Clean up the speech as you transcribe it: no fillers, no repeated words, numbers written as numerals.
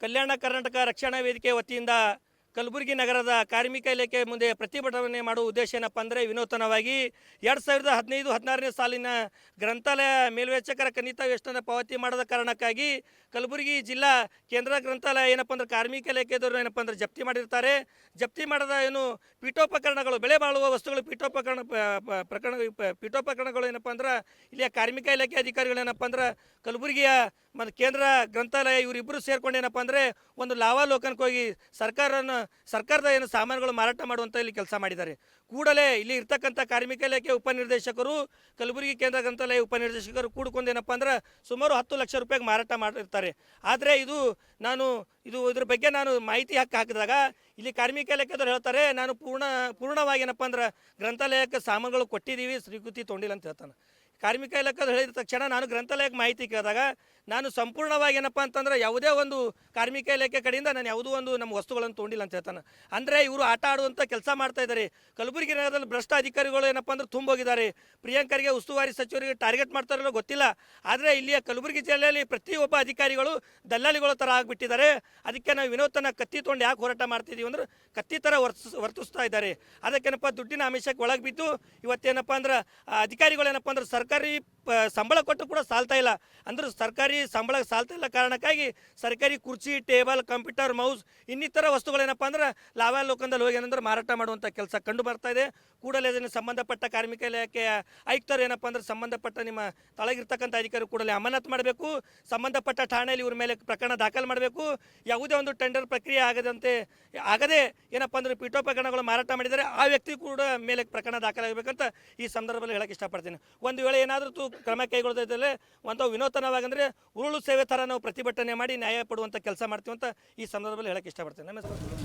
ಕಲ್ಯಾಣ ಕರ್ನಾಟಕ ರಕ್ಷಣಾ ವೇದಿಕೆ ವತಿಯಿಂದ ಕಲಬುರಗಿ ನಗರದ ಕಾರ್ಮಿಕ ಇಲಾಖೆ ಮುಂದೆ ಪ್ರತಿಭಟನೆ ಮಾಡುವ ಉದ್ದೇಶ ಏನಪ್ಪ ಅಂದರೆ ವಿನೂತನವಾಗಿ 2015-16ನೇ ಸಾಲಿನ ಗ್ರಂಥಾಲಯ ಮೇಲ್ವೇಚಕರ ಕನಿಷ್ಠ ವೇತನ ಪಾವತಿ ಮಾಡದ ಕಾರಣಕ್ಕಾಗಿ ಕಲಬುರಗಿ ಜಿಲ್ಲಾ ಕೇಂದ್ರ ಗ್ರಂಥಾಲಯ ಏನಪ್ಪ ಅಂದ್ರೆ ಕಾರ್ಮಿಕ ಇಲಾಖೆದವರು ಏನಪ್ಪ ಅಂದ್ರೆ ಜಪ್ತಿ ಮಾಡಿರ್ತಾರೆ. ಜಪ್ತಿ ಮಾಡದ ಏನು ಪೀಠೋಪಕರಣಗಳು, ಬೆಲೆ ಬಾಳುವ ವಸ್ತುಗಳು, ಪೀಠೋಪಕರಣಗಳು ಏನಪ್ಪ ಅಂದ್ರೆ ಇಲ್ಲಿಯ ಕಾರ್ಮಿಕ ಇಲಾಖೆ ಅಧಿಕಾರಿಗಳು ಏನಪ್ಪ ಅಂದ್ರೆ ಕಲಬುರಗಿಯ ಮತ್ತು ಕೇಂದ್ರ ಗ್ರಂಥಾಲಯ ಇವರಿಬ್ಬರು ಸೇರ್ಕೊಂಡು ಏನಪ್ಪ ಅಂದರೆ ಒಂದು ಲಾವಾಲೋಕನಕ್ಕೆ ಹೋಗಿ ಸರ್ಕಾರದ ಏನು ಸಾಮಾನುಗಳು ಮಾರಾಟ ಮಾಡುವಂಥ ಇಲ್ಲಿ ಕೆಲಸ ಮಾಡಿದ್ದಾರೆ. ಕೂಡಲೇ ಇಲ್ಲಿ ಇರ್ತಕ್ಕಂಥ ಕಾರ್ಮಿಕ ಇಲಾಖೆ ಉಪನಿರ್ದೇಶಕರು, ಕಲಬುರಗಿ ಕೇಂದ್ರ ಗ್ರಂಥಾಲಯ ಉಪನಿರ್ದೇಶಕರು ಕೂಡ್ಕೊಂಡು ಏನಪ್ಪ ಅಂದ್ರೆ ಸುಮಾರು 10 ಲಕ್ಷ ರೂಪಾಯಿಗೆ ಮಾರಾಟ ಮಾಡಿರ್ತಾರೆ. ಆದರೆ ಇದ್ರ ಬಗ್ಗೆ ನಾನು ಮಾಹಿತಿ ಹಾಕಿದಾಗ ಇಲ್ಲಿ ಕಾರ್ಮಿಕ ಇಲಾಖೆದವ್ರು ಹೇಳ್ತಾರೆ, ನಾನು ಪೂರ್ಣವಾಗಿ ಏನಪ್ಪ ಅಂದ್ರೆ ಗ್ರಂಥಾಲಯಕ್ಕೆ ಸಾಮಾನುಗಳು ಕೊಟ್ಟಿದ್ದೀವಿ, ಸ್ವೀಕೃತಿ ತೊಗೊಂಡಿಲ್ಲ ಅಂತ ಹೇಳ್ತಾನೆ. ಕಾರ್ಮಿಕ ಇಲಾಖೆ ಹೇಳಿದ ತಕ್ಷಣ ನಾನು ಗ್ರಂಥಾಲಯಕ್ಕೆ ಮಾಹಿತಿ ಕೇಳಿದಾಗ ನಾನು ಸಂಪೂರ್ಣವಾಗಿ ಏನಪ್ಪ ಅಂತಂದ್ರೆ ಯಾವುದೇ ಒಂದು ಕಾರ್ಮಿಕ ಇಲಾಖೆ ಕಡೆಯಿಂದ ನಾನು ಯಾವುದೋ ಒಂದು ನಮ್ಮ ವಸ್ತುಗಳನ್ನು ತೊಗೊಂಡಿಲ್ಲ ಅಂತ ಹೇಳ್ತಾನೆ. ಅಂದರೆ ಇವರು ಆಟ ಆಡುವಂಥ ಕೆಲಸ ಮಾಡ್ತಾ ಇದ್ದಾರೆ. ಕಲಬುರಗಿ ನಗರದಲ್ಲಿ ಭ್ರಷ್ಟ ಅಧಿಕಾರಿಗಳು ಏನಪ್ಪ ಅಂದ್ರೆ ತುಂಬೋಗಿದ್ದಾರೆ. ಪ್ರಿಯಾಂಕರಿಗೆ ಉಸ್ತುವಾರಿ ಸಚಿವರಿಗೆ ಟಾರ್ಗೆಟ್ ಮಾಡ್ತಾರಲ್ಲೋ ಗೊತ್ತಿಲ್ಲ. ಆದರೆ ಇಲ್ಲಿಯ ಕಲಬುರಗಿ ಜಿಲ್ಲೆಯಲ್ಲಿ ಪ್ರತಿಯೊಬ್ಬ ಅಧಿಕಾರಿಗಳು ದಲ್ಲಾಳಿಗಳ ಥರ ಆಗಿಬಿಟ್ಟಿದ್ದಾರೆ. ಅದಕ್ಕೆ ನಾವು ವಿನೂತನ ಕತ್ತಿ ತೊಗೊಂಡು ಯಾಕೆ ಹೋರಾಟ ಮಾಡ್ತಿದ್ದೀವಿ ಅಂದ್ರೆ ಕತ್ತಿ ಥರ ವರ್ತಿಸ್ತಾ ಇದ್ದಾರೆ. ಅದಕ್ಕೇನಪ್ಪ ದುಡ್ಡಿನ ಆಮಿಷಕ್ಕೆ ಒಳಗೆ ಬಿದ್ದು ಇವತ್ತೇನಪ್ಪ ಅಂದ್ರೆ ಅಧಿಕಾರಿಗಳು ಏನಪ್ಪ ಅಂದ್ರೆ ಸರ್ಕಾರಿ ಸಂಬಳ ಕೊಟ್ಟು ಕೂಡ ಸಾಲ್ತಾ ಇಲ್ಲ. ಅಂದ್ರೆ ಸರ್ಕಾರಿ ಸಂಬಳ ಸಾಲ್ತಾ ಇಲ್ಲ ಕಾರಣಕ್ಕಾಗಿ ಸರ್ಕಾರಿ ಕುರ್ಚಿ, ಟೇಬಲ್, ಕಂಪ್ಯೂಟರ್, ಮೌಸ್ ಇನ್ನಿತರ ವಸ್ತುಗಳೇನಪ್ಪ ಅಂದ್ರೆ ಲಾವಾಲೋಕನದಲ್ಲಿ ಹೋಗಿ ಏನಂದ್ರೆ ಮಾರಾಟ ಮಾಡುವಂಥ ಕೆಲಸ ಕಂಡು ಬರ್ತಾ ಇದೆ. ಕೂಡಲೇ ಅದನ್ನು ಸಂಬಂಧಪಟ್ಟ ಕಾರ್ಮಿಕ ಇಲಾಖೆಯ ಆಯುಕ್ತರು ಏನಪ್ಪ ಅಂದ್ರೆ ಸಂಬಂಧಪಟ್ಟ ನಿಮ್ಮ ತಳಗಿರ್ತಕ್ಕಂಥ ಅಧಿಕಾರಿ ಕೂಡಲೇ ಅಮಾನತು ಮಾಡಬೇಕು. ಸಂಬಂಧಪಟ್ಟ ಠಾಣೆಯಲ್ಲಿ ಇವ್ರ ಮೇಲೆ ಪ್ರಕರಣ ದಾಖಲು ಮಾಡಬೇಕು. ಯಾವುದೇ ಒಂದು ಟೆಂಡರ್ ಪ್ರಕ್ರಿಯೆ ಆಗದೆ ಏನಪ್ಪ ಅಂದ್ರೆ ಪೀಠೋಪಕರಣಗಳು ಮಾರಾಟ ಮಾಡಿದರೆ ಆ ವ್ಯಕ್ತಿ ಕೂಡ ಮೇಲೆ ಪ್ರಕರಣ ದಾಖಲಾಗಬೇಕಂತ ಈ ಸಂದರ್ಭದಲ್ಲಿ ಹೇಳಕ್ಕೆ ಇಷ್ಟಪಡ್ತೀನಿ. ಒಂದು ವೇಳೆ ಏನಾದರೂ ಕ್ರಮ ಕೈಗೊಳ್ಳದಿದ್ದರೆ ಒಂದು ವಿನೂತನವಾಗಿ ಅಂದರೆ ಉರುಳು ಸೇವೆ ಥರ ನಾವು ಪ್ರತಿಭಟನೆ ಮಾಡಿ ನ್ಯಾಯ ಪಡುವಂಥ ಕೆಲಸ ಮಾಡ್ತೀವಿ ಅಂತ ಈ ಸಂದರ್ಭದಲ್ಲಿ ಹೇಳಕ್ಕೆ ಇಷ್ಟಪಡ್ತೀನಿ. ನಮಸ್ಕಾರ.